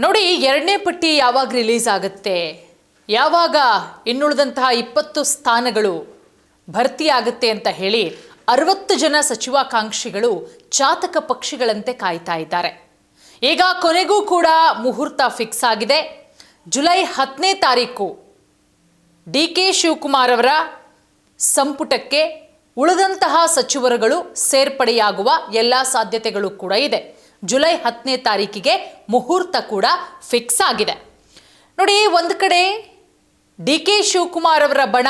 ನೋಡಿ, ಎರಡನೇ ಪಟ್ಟಿ ಯಾವಾಗ ರಿಲೀಸ್ ಆಗುತ್ತೆ, ಯಾವಾಗ ಇನ್ನುಳಿದಂತಹ 20 ಸ್ಥಾನಗಳು ಭರ್ತಿ ಆಗುತ್ತೆ ಅಂತ ಹೇಳಿ 60 ಜನ ಸಚಿವಾಕಾಂಕ್ಷಿಗಳು ಚಾತಕ ಪಕ್ಷಿಗಳಂತೆ ಕಾಯ್ತಾ ಇದ್ದಾರೆ. ಈಗ ಕೊನೆಗೂ ಕೂಡ ಮುಹೂರ್ತ ಫಿಕ್ಸ್ ಆಗಿದೆ. ಜುಲೈ 10ನೇ ತಾರೀಕು ಡಿ.ಕೆ. ಶಿವಕುಮಾರ್ ಅವರ ಸಂಪುಟಕ್ಕೆ ಉಳಿದಂತಹ ಸಚಿವರುಗಳು ಸೇರ್ಪಡೆಯಾಗುವ ಎಲ್ಲ ಸಾಧ್ಯತೆಗಳು ಕೂಡ ಇದೆ. ಜುಲೈ 10ನೇ ತಾರೀಕಿಗೆ ಮುಹೂರ್ತ ಕೂಡ ಫಿಕ್ಸ್ ಆಗಿದೆ. ನೋಡಿ, ಒಂದು ಕಡೆ ಡಿ.ಕೆ. ಶಿವಕುಮಾರ್ ಅವರ ಬಣ,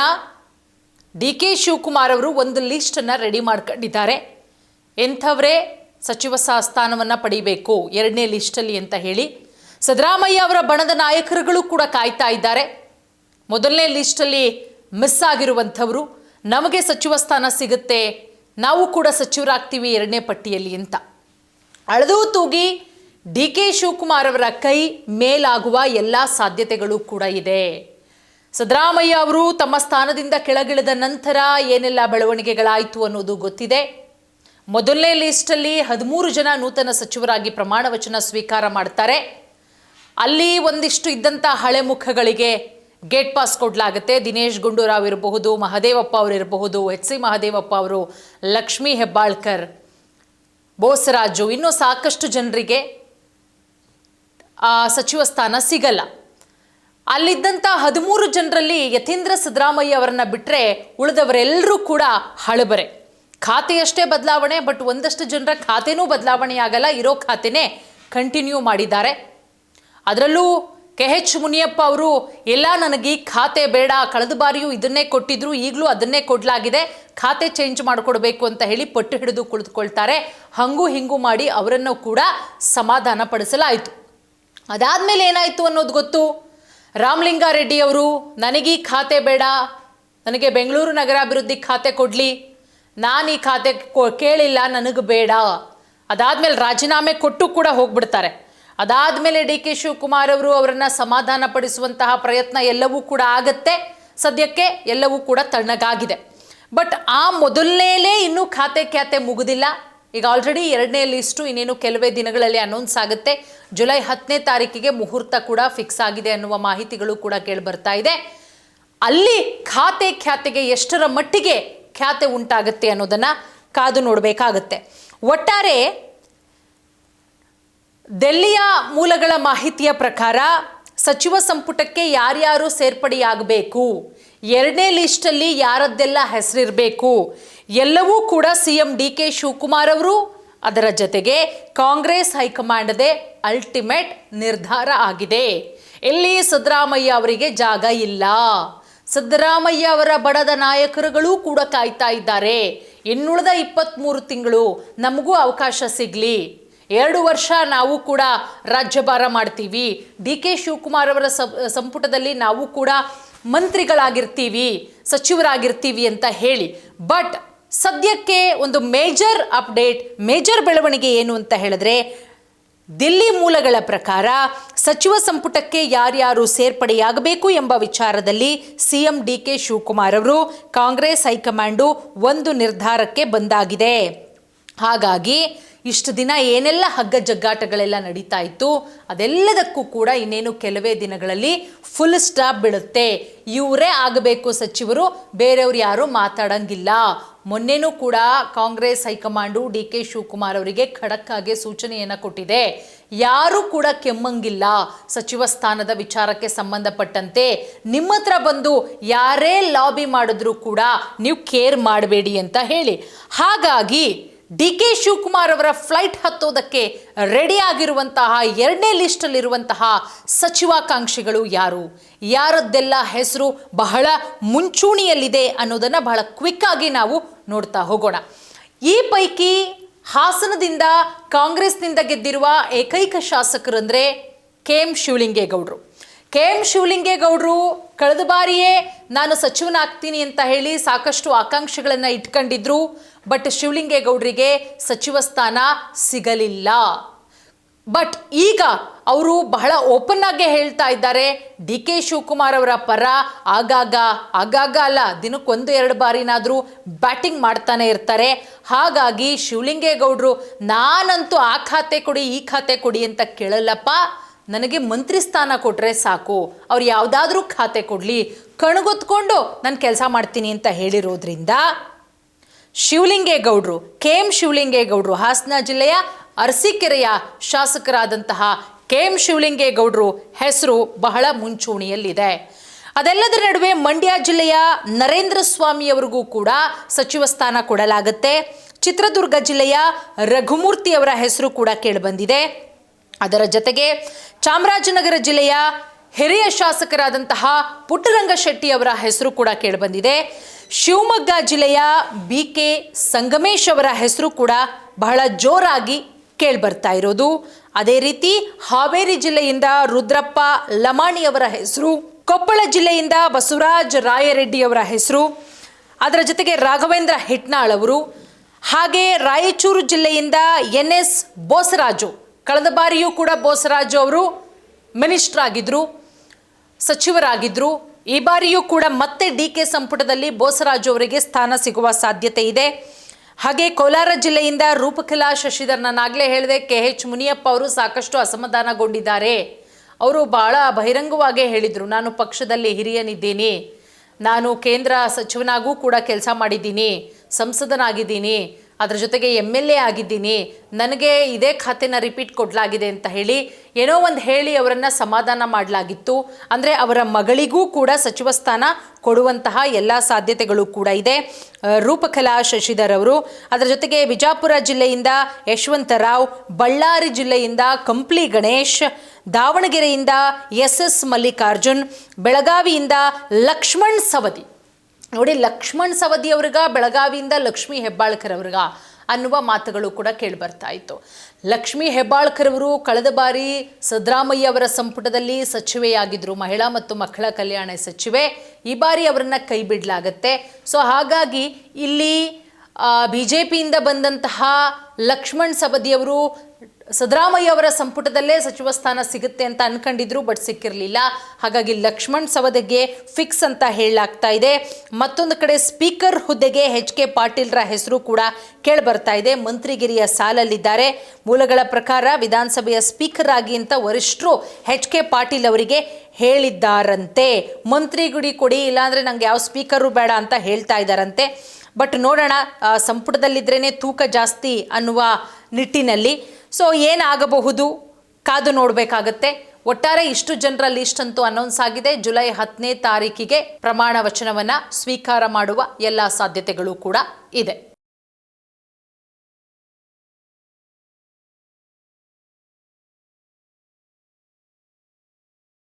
ಡಿ.ಕೆ. ಶಿವಕುಮಾರ್ ಅವರು ಒಂದು ಲಿಸ್ಟನ್ನು ರೆಡಿ ಮಾಡ್ಕೊಂಡಿದ್ದಾರೆ. ಎಂಥವರೇ ಸಚಿವ ಸ್ಥಾನವನ್ನು ಪಡಿಬೇಕು ಎರಡನೇ ಲಿಸ್ಟಲ್ಲಿ ಅಂತ ಹೇಳಿ ಸಿದ್ದರಾಮಯ್ಯ ಅವರ ಬಣದ ನಾಯಕರುಗಳು ಕೂಡ ಕಾಯ್ತಾ ಇದ್ದಾರೆ. ಮೊದಲನೇ ಲಿಸ್ಟಲ್ಲಿ ಮಿಸ್ ಆಗಿರುವಂಥವರು, ನಮಗೆ ಸಚಿವ ಸ್ಥಾನ ಸಿಗುತ್ತೆ, ನಾವು ಕೂಡ ಸಚಿವರಾಗ್ತೀವಿ ಎರಡನೇ ಪಟ್ಟಿಯಲ್ಲಿ ಅಂತ ಅಳೆದು ತೂಗಿ ಡಿ.ಕೆ. ಶಿವಕುಮಾರ್ ಅವರ ಕೈ ಮೇಲಾಗುವ ಎಲ್ಲ ಸಾಧ್ಯತೆಗಳು ಕೂಡ ಇದೆ. ಸಿದ್ದರಾಮಯ್ಯ ಅವರು ತಮ್ಮ ಸ್ಥಾನದಿಂದ ಕೆಳಗಿಳಿದ ನಂತರ ಏನೆಲ್ಲ ಬೆಳವಣಿಗೆಗಳಾಯಿತು ಅನ್ನೋದು ಗೊತ್ತಿದೆ. ಮೊದಲನೇ ಲಿಸ್ಟಲ್ಲಿ 13 ಜನ ನೂತನ ಸಚಿವರಾಗಿ ಪ್ರಮಾಣ ವಚನ ಸ್ವೀಕಾರ ಮಾಡ್ತಾರೆ. ಅಲ್ಲಿ ಒಂದಿಷ್ಟು ಇದ್ದಂಥ ಹಳೆ ಮುಖಗಳಿಗೆ ಗೇಟ್ ಪಾಸ್ ಕೊಡಲಾಗುತ್ತೆ. ದಿನೇಶ್ ಗುಂಡೂರಾವ್ ಇರಬಹುದು, ಮಹದೇವಪ್ಪ ಅವರು ಇರಬಹುದು, ಎಚ್.ಸಿ. ಮಹದೇವಪ್ಪ ಅವರು, ಲಕ್ಷ್ಮೀ ಹೆಬ್ಬಾಳ್ಕರ್, ಬೋಸರಾಜು, ಇನ್ನೂ ಸಾಕಷ್ಟು ಜನರಿಗೆ ಆ ಸಚಿವ ಸ್ಥಾನ ಸಿಗಲ್ಲ. ಅಲ್ಲಿದ್ದಂಥ 13 ಜನರಲ್ಲಿ ಯತೀಂದ್ರ ಸಿದ್ದರಾಮಯ್ಯ ಅವರನ್ನ ಬಿಟ್ಟರೆ ಉಳಿದವರೆಲ್ಲರೂ ಕೂಡ ಹಳಬರೆ. ಖಾತೆಯಷ್ಟೇ ಬದಲಾವಣೆ, ಬಟ್ ಒಂದಷ್ಟು ಜನರ ಖಾತೆನೂ ಬದಲಾವಣೆ ಆಗಲ್ಲ, ಇರೋ ಖಾತೆನೇ ಕಂಟಿನ್ಯೂ ಮಾಡಿದ್ದಾರೆ. ಅದರಲ್ಲೂ ಕೆ.ಎಚ್. ಮುನಿಯಪ್ಪ ಅವರು ಎಲ್ಲ ನನಗೆ ಖಾತೆ ಬೇಡ, ಕಳೆದ ಬಾರಿಯೂ ಇದನ್ನೇ ಕೊಟ್ಟಿದ್ರು, ಈಗಲೂ ಅದನ್ನೇ ಕೊಡಲಾಗಿದೆ, ಖಾತೆ ಚೇಂಜ್ ಮಾಡಿಕೊಡ್ಬೇಕು ಅಂತ ಹೇಳಿ ಪಟ್ಟು ಹಿಡಿದು ಕುಳಿತುಕೊಳ್ತಾರೆ. ಹಂಗೂ ಹಿಂಗೂ ಮಾಡಿ ಅವರನ್ನು ಕೂಡ ಸಮಾಧಾನ ಪಡಿಸಲಾಯಿತು. ಅದಾದಮೇಲೆ ಏನಾಯಿತು ಅನ್ನೋದು ಗೊತ್ತು. ರಾಮಲಿಂಗಾರೆಡ್ಡಿ ಅವರು ನನಗೆ ಖಾತೆ ಬೇಡ, ನನಗೆ ಬೆಂಗಳೂರು ನಗರಾಭಿವೃದ್ಧಿ ಖಾತೆ ಕೊಡಲಿ, ನಾನು ಈ ಖಾತೆ ಕೇಳಿಲ್ಲ, ನನಗೆ ಬೇಡ. ಅದಾದಮೇಲೆ ರಾಜೀನಾಮೆ ಕೊಟ್ಟು ಕೂಡ ಹೋಗ್ಬಿಡ್ತಾರೆ. ಅದಾದಮೇಲೆ ಡಿ.ಕೆ. ಶಿವಕುಮಾರ್ ಅವರು ಅವರನ್ನು ಸಮಾಧಾನ ಪಡಿಸುವಂತಹ ಪ್ರಯತ್ನ ಎಲ್ಲವೂ ಕೂಡ ಆಗತ್ತೆ. ಸದ್ಯಕ್ಕೆ ಎಲ್ಲವೂ ಕೂಡ ತಣ್ಣಗಾಗಿದೆ. ಬಟ್ ಆ ಮೊದಲನೇಲೇ ಇನ್ನೂ ಖಾತೆ ಮುಗಿದಿಲ್ಲ. ಈಗ ಆಲ್ರೆಡಿ ಎರಡನೇ ಲಿಸ್ಟು ಇನ್ನೇನು ಕೆಲವೇ ದಿನಗಳಲ್ಲಿ ಅನೌನ್ಸ್ ಆಗುತ್ತೆ. ಜುಲೈ 10ನೇ ತಾರೀಕಿಗೆ ಮುಹೂರ್ತ ಕೂಡ ಫಿಕ್ಸ್ ಆಗಿದೆ ಅನ್ನುವ ಮಾಹಿತಿಗಳು ಕೂಡ ಕೇಳಿಬರ್ತಾ ಇದೆ. ಅಲ್ಲಿ ಖಾತೆಗೆ ಎಷ್ಟರ ಮಟ್ಟಿಗೆ ಖ್ಯಾತೆ ಉಂಟಾಗುತ್ತೆ ಅನ್ನೋದನ್ನು ಕಾದು ನೋಡಬೇಕಾಗತ್ತೆ. ಒಟ್ಟಾರೆ ದೆಹಲಿಯ ಮೂಲಗಳ ಮಾಹಿತಿಯ ಪ್ರಕಾರ ಸಚಿವ ಸಂಪುಟಕ್ಕೆ ಯಾರ್ಯಾರು ಸೇರ್ಪಡೆಯಾಗಬೇಕು, ಎರಡನೇ ಲಿಸ್ಟಲ್ಲಿ ಯಾರದ್ದೆಲ್ಲ ಹೆಸರಿರಬೇಕು, ಎಲ್ಲವೂ ಕೂಡ ಸಿಎಂ ಡಿ.ಕೆ. ಶಿವಕುಮಾರ್ ಅವರು, ಅದರ ಜೊತೆಗೆ ಕಾಂಗ್ರೆಸ್ ಹೈಕಮಾಂಡ್ದೇ ಅಲ್ಟಿಮೇಟ್ ನಿರ್ಧಾರ ಆಗಿದೆ. ಇಲ್ಲಿ ಸಿದ್ದರಾಮಯ್ಯ ಅವರಿಗೆ ಜಾಗ ಇಲ್ಲ. ಸಿದ್ದರಾಮಯ್ಯ ಅವರ ಬಣದ ನಾಯಕರುಗಳು ಕೂಡ ಕಾಯ್ತಾ ಇದ್ದಾರೆ. ಇನ್ನುಳಿದ 23 ತಿಂಗಳು ನಮಗೂ ಅವಕಾಶ ಸಿಗಲಿ, 2 ವರ್ಷ ನಾವು ಕೂಡ ರಾಜ್ಯಭಾರ ಮಾಡ್ತೀವಿ, ಡಿ.ಕೆ. ಶಿವಕುಮಾರ್ ಅವರ ಸಂಪುಟದಲ್ಲಿ ನಾವು ಕೂಡ ಮಂತ್ರಿಗಳಾಗಿರ್ತೀವಿ, ಸಚಿವರಾಗಿರ್ತೀವಿ ಅಂತ ಹೇಳಿ. ಬಟ್ ಸದ್ಯಕ್ಕೆ ಒಂದು ಮೇಜರ್ ಅಪ್ಡೇಟ್, ಮೇಜರ್ ಬೆಳವಣಿಗೆ ಏನು ಅಂತ ಹೇಳಿದ್ರೆ, ದಿಲ್ಲಿ ಮೂಲಗಳ ಪ್ರಕಾರ ಸಚಿವ ಸಂಪುಟಕ್ಕೆ ಯಾರ್ಯಾರು ಸೇರ್ಪಡೆಯಾಗಬೇಕು ಎಂಬ ವಿಚಾರದಲ್ಲಿ ಸಿಎಂ ಡಿ.ಕೆ. ಶಿವಕುಮಾರ್ ಅವರು ಕಾಂಗ್ರೆಸ್ ಹೈಕಮಾಂಡು ಒಂದು ನಿರ್ಧಾರಕ್ಕೆ ಬಂದಾಗಿದೆ. ಹಾಗಾಗಿ ಇಷ್ಟು ದಿನ ಏನೆಲ್ಲ ಹಗ್ಗ ಜಗ್ಗಾಟಗಳೆಲ್ಲ ನಡೀತಾ ಇತ್ತು, ಅದೆಲ್ಲದಕ್ಕೂ ಕೂಡ ಇನ್ನೇನು ಕೆಲವೇ ದಿನಗಳಲ್ಲಿ ಫುಲ್ ಸ್ಟಾಪ್ ಬೀಳುತ್ತೆ. ಇವರೇ ಆಗಬೇಕು ಸಚಿವರು, ಬೇರೆಯವ್ರು ಯಾರೂ ಮಾತಾಡಂಗಿಲ್ಲ. ಮೊನ್ನೆನೂ ಕೂಡ ಕಾಂಗ್ರೆಸ್ ಹೈಕಮಾಂಡು ಡಿ.ಕೆ. ಶಿವಕುಮಾರ್ ಅವರಿಗೆ ಖಡಕ್ ಆಗಿ ಸೂಚನೆಯನ್ನು ಕೊಟ್ಟಿದೆ. ಯಾರೂ ಕೂಡ ಕೆಮ್ಮಂಗಿಲ್ಲ ಸಚಿವ ಸ್ಥಾನದ ವಿಚಾರಕ್ಕೆ ಸಂಬಂಧಪಟ್ಟಂತೆ. ನಿಮ್ಮ ಹತ್ರ ಬಂದು ಯಾರೇ ಲಾಬಿ ಮಾಡಿದ್ರೂ ಕೂಡ ನೀವು ಕೇರ್ ಮಾಡಬೇಡಿ ಅಂತ ಹೇಳಿ. ಹಾಗಾಗಿ ಡಿ.ಕೆ. ಶಿವಕುಮಾರ್ ಅವರ ಫ್ಲೈಟ್ ಹತ್ತೋದಕ್ಕೆ ರೆಡಿ ಆಗಿರುವಂತಹ ಎರಡನೇ ಲಿಸ್ಟಲ್ಲಿರುವಂತಹ ಸಚಿವಾಕಾಂಕ್ಷಿಗಳು ಯಾರು, ಯಾರದ್ದೆಲ್ಲ ಹೆಸರು ಬಹಳ ಮುಂಚೂಣಿಯಲ್ಲಿದೆ ಅನ್ನೋದನ್ನು ಬಹಳ ಕ್ವಿಕ್ ಆಗಿ ನಾವು ನೋಡ್ತಾ ಹೋಗೋಣ. ಈ ಪೈಕಿ ಹಾಸನದಿಂದ ಕಾಂಗ್ರೆಸ್ನಿಂದ ಗೆದ್ದಿರುವ ಏಕೈಕ ಶಾಸಕರು ಅಂದರೆ ಕೆ.ಎಂ. ಶಿವಲಿಂಗೇಗೌಡರು. ಕೆ.ಎಂ. ಶಿವಲಿಂಗೇಗೌಡರು ಕಳೆದ ಬಾರಿಯೇ ನಾನು ಸಚಿವನಾಗ್ತೀನಿ ಅಂತ ಹೇಳಿ ಸಾಕಷ್ಟು ಆಕಾಂಕ್ಷೆಗಳನ್ನು ಇಟ್ಕೊಂಡಿದ್ರು. ಬಟ್ ಶಿವಲಿಂಗೇಗೌಡರಿಗೆ ಸಚಿವ ಸ್ಥಾನ ಸಿಗಲಿಲ್ಲ. ಬಟ್ ಈಗ ಅವರು ಬಹಳ ಓಪನ್ ಆಗಿ ಹೇಳ್ತಾ ಇದ್ದಾರೆ, ಡಿ.ಕೆ. ಶಿವಕುಮಾರ್ ಅವರ ಪರ ಆಗಾಗ ಅಲ್ಲ, ದಿನಕ್ಕೊಂದು 2 ಬಾರಿನಾದರೂ ಬ್ಯಾಟಿಂಗ್ ಮಾಡ್ತಾನೆ ಇರ್ತಾರೆ. ಹಾಗಾಗಿ ಶಿವಲಿಂಗೇಗೌಡರು ನಾನಂತೂ ಆ ಖಾತೆ ಕೊಡಿ ಈ ಖಾತೆ ಕೊಡಿ ಅಂತ ಕೇಳಲ್ಲಪ್ಪ, ನನಗೆ ಮಂತ್ರಿ ಸ್ಥಾನ ಕೊಟ್ಟರೆ ಸಾಕು, ಅವ್ರು ಯಾವುದಾದ್ರೂ ಖಾತೆ ಕೊಡಲಿ, ಕಣ್ಗೊತ್ಕೊಂಡು ನಾನು ಕೆಲಸ ಮಾಡ್ತೀನಿ ಅಂತ ಹೇಳಿರೋದ್ರಿಂದ ಶಿವಲಿಂಗೇಗೌಡರು, KM ಶಿವಲಿಂಗೇಗೌಡರು, ಹಾಸನ ಜಿಲ್ಲೆಯ ಅರಸೀಕೆರೆಯ ಶಾಸಕರಾದಂತಹ KM ಶಿವಲಿಂಗೇಗೌಡರು ಹೆಸರು ಬಹಳ ಮುಂಚೂಣಿಯಲ್ಲಿದೆ. ಅದೆಲ್ಲದರ ನಡುವೆ ಮಂಡ್ಯ ಜಿಲ್ಲೆಯ ನರೇಂದ್ರ ಸ್ವಾಮಿ ಅವರಿಗೂ ಕೂಡ ಸಚಿವ ಸ್ಥಾನ ಕೊಡಲಾಗುತ್ತೆ. ಚಿತ್ರದುರ್ಗ ಜಿಲ್ಲೆಯ ರಘುಮೂರ್ತಿ ಅವರ ಹೆಸರು ಕೂಡ ಕೇಳಿಬಂದಿದೆ. ಅದರ ಜೊತೆಗೆ ಚಾಮರಾಜನಗರ ಜಿಲ್ಲೆಯ ಹಿರಿಯ ಶಾಸಕರಾದಂತಹ ಪುಟ್ಟರಂಗಶೆಟ್ಟಿ ಅವರ ಹೆಸರು ಕೂಡ ಕೇಳಿಬಂದಿದೆ. ಶಿವಮೊಗ್ಗ ಜಿಲ್ಲೆಯ BK ಸಂಗಮೇಶ್ ಅವರ ಹೆಸರು ಕೂಡ ಬಹಳ ಜೋರಾಗಿ ಕೇಳಿಬರ್ತಾ ಇರೋದು. ಅದೇ ರೀತಿ ಹಾವೇರಿ ಜಿಲ್ಲೆಯಿಂದ ರುದ್ರಪ್ಪ ಲಮಾಣಿ ಅವರ ಹೆಸರು, ಕೊಪ್ಪಳ ಜಿಲ್ಲೆಯಿಂದ ಬಸವರಾಜ ರಾಯರೆಡ್ಡಿ ಅವರ ಹೆಸರು, ಅದರ ಜೊತೆಗೆ ರಾಘವೇಂದ್ರ ಹಿಟ್ನಾಳ್ ಅವರು, ಹಾಗೆ ರಾಯಚೂರು ಜಿಲ್ಲೆಯಿಂದ NS ಬೋಸರಾಜು, ಕಳೆದ ಬಾರಿಯೂ ಕೂಡ ಬೋಸರಾಜು ಅವರು ಮಿನಿಸ್ಟರ್ ಆಗಿದ್ರು, ಸಚಿವರಾಗಿದ್ದರು. ಈ ಬಾರಿಯೂ ಕೂಡ ಮತ್ತೆ DK ಸಂಪುಟದಲ್ಲಿ ಬೋಸರಾಜು ಅವರಿಗೆ ಸ್ಥಾನ ಸಿಗುವ ಸಾಧ್ಯತೆ ಇದೆ. ಹಾಗೆ ಕೋಲಾರ ಜಿಲ್ಲೆಯಿಂದ ರೂಪಕಲಾ ಶಶಿಧರ್, ನಾನಾಗಲೇ ಹೇಳಿದೆ, KH ಮುನಿಯಪ್ಪ ಅವರು ಸಾಕಷ್ಟು ಅಸಮಾಧಾನಗೊಂಡಿದ್ದಾರೆ. ಅವರು ಬಹಳ ಬಹಿರಂಗವಾಗೇ ಹೇಳಿದರು, ನಾನು ಪಕ್ಷದಲ್ಲಿ ಹಿರಿಯನಿದ್ದೀನಿ, ನಾನು ಕೇಂದ್ರ ಸಚಿವನಾಗೂ ಕೂಡ ಕೆಲಸ ಮಾಡಿದ್ದೀನಿ, ಸಂಸದನಾಗಿದ್ದೀನಿ, ಅದರ ಜೊತೆಗೆ MLA ಆಗಿದ್ದೀನಿ, ನನಗೆ ಇದೇ ಖಾತೆನ ರಿಪೀಟ್ ಕೊಡಲಾಗಿದೆ ಅಂತ ಹೇಳಿ ಏನೋ ಒಂದು ಹೇಳಿ ಅವರನ್ನು ಸಮಾಧಾನ ಮಾಡಲಾಗಿತ್ತು. ಅಂದರೆ ಅವರ ಮಗಳಿಗೂ ಕೂಡ ಸಚಿವ ಸ್ಥಾನ ಕೊಡುವಂತಹ ಎಲ್ಲ ಸಾಧ್ಯತೆಗಳು ಕೂಡ ಇದೆ. ರೂಪಕಲಾ ಶಶಿಧರ್ ಅವರು, ಅದರ ಜೊತೆಗೆ ವಿಜಾಪುರ ಜಿಲ್ಲೆಯಿಂದ ಯಶವಂತರಾವ್, ಬಳ್ಳಾರಿ ಜಿಲ್ಲೆಯಿಂದ ಕಂಪ್ಲಿ ಗಣೇಶ್, ದಾವಣಗೆರೆಯಿಂದ SS ಮಲ್ಲಿಕಾರ್ಜುನ್, ಬೆಳಗಾವಿಯಿಂದ ಲಕ್ಷ್ಮಣ್ ಸವದಿ. ನೋಡಿ, ಲಕ್ಷ್ಮಣ್ ಸವದಿ ಅವ್ರಿಗ, ಬೆಳಗಾವಿಯಿಂದ ಲಕ್ಷ್ಮೀ ಹೆಬ್ಬಾಳ್ಕರ್ ಅವ್ರಿಗ ಅನ್ನುವ ಮಾತುಗಳು ಕೂಡ ಕೇಳಿಬರ್ತಾ ಇತ್ತು. ಲಕ್ಷ್ಮೀ ಹೆಬ್ಬಾಳ್ಕರ್ ಅವರು ಕಳೆದ ಬಾರಿ ಸಿದ್ದರಾಮಯ್ಯ ಅವರ ಸಂಪುಟದಲ್ಲಿ ಸಚಿವೆಯಾಗಿದ್ದರು, ಮಹಿಳಾ ಮತ್ತು ಮಕ್ಕಳ ಕಲ್ಯಾಣ ಸಚಿವೆ. ಈ ಬಾರಿ ಅವರನ್ನು ಕೈ ಬಿಡಲಾಗತ್ತೆ. ಸೊ ಹಾಗಾಗಿ ಇಲ್ಲಿ BJPಯಿಂದ ಬಂದಂತಹ ಲಕ್ಷ್ಮಣ್ ಸವದಿಯವರು ಸಿದ್ದರಾಮಯ್ಯ ಅವರ ಸಂಪುಟದಲ್ಲೇ ಸಚಿವ ಸ್ಥಾನ ಸಿಗುತ್ತೆ ಅಂತ ಅನ್ಕೊಂಡಿದ್ರು, ಬಟ್ ಸಿಕ್ಕಿರಲಿಲ್ಲ. ಹಾಗಾಗಿ ಲಕ್ಷ್ಮಣ್ ಸವದಿಗೆ ಫಿಕ್ಸ್ ಅಂತ ಹೇಳಲಾಗ್ತಾ ಇದೆ. ಮತ್ತೊಂದು ಕಡೆ ಸ್ಪೀಕರ್ ಹುದ್ದೆಗೆ HK ಪಾಟೀಲ್ರ ಹೆಸರು ಕೂಡ ಕೇಳಿಬರ್ತಾ ಇದೆ. ಮಂತ್ರಿಗಿರಿಯ ಸಾಲಲ್ಲಿದ್ದಾರೆ. ಮೂಲಗಳ ಪ್ರಕಾರ ವಿಧಾನಸಭೆಯ ಸ್ಪೀಕರ್ ಆಗಿ ಅಂತ ವರಿಷ್ಠರು HK ಪಾಟೀಲ್ ಅವರಿಗೆ ಹೇಳಿದ್ದಾರಂತೆ. ಮಂತ್ರಿಗಿರಿ ಕೊಡಿ, ಇಲ್ಲಾಂದರೆ ನಂಗೆ ಯಾವ ಸ್ಪೀಕರು ಬೇಡ ಅಂತ ಹೇಳ್ತಾ ಇದ್ದಾರಂತೆ. ಬಟ್ ನೋಡೋಣ, ಸಂಪುಟದಲ್ಲಿದ್ರೇ ತೂಕ ಜಾಸ್ತಿ ಅನ್ನುವ ನಿಟ್ಟಿನಲ್ಲಿ. ಸೊ ಏನಾಗಬಹುದು ಕಾದು ನೋಡಬೇಕಾಗತ್ತೆ. ಒಟ್ಟಾರೆ ಇಷ್ಟು ಜನರ ಲಿಸ್ಟ್ ಅಂತೂ ಅನೌನ್ಸ್ ಆಗಿದೆ. ಜುಲೈ 10ನೇ ತಾರೀಕಿಗೆ ಪ್ರಮಾಣ ವಚನವನ್ನು ಸ್ವೀಕಾರ ಮಾಡುವ ಎಲ್ಲ ಸಾಧ್ಯತೆಗಳು ಕೂಡ ಇದೆ.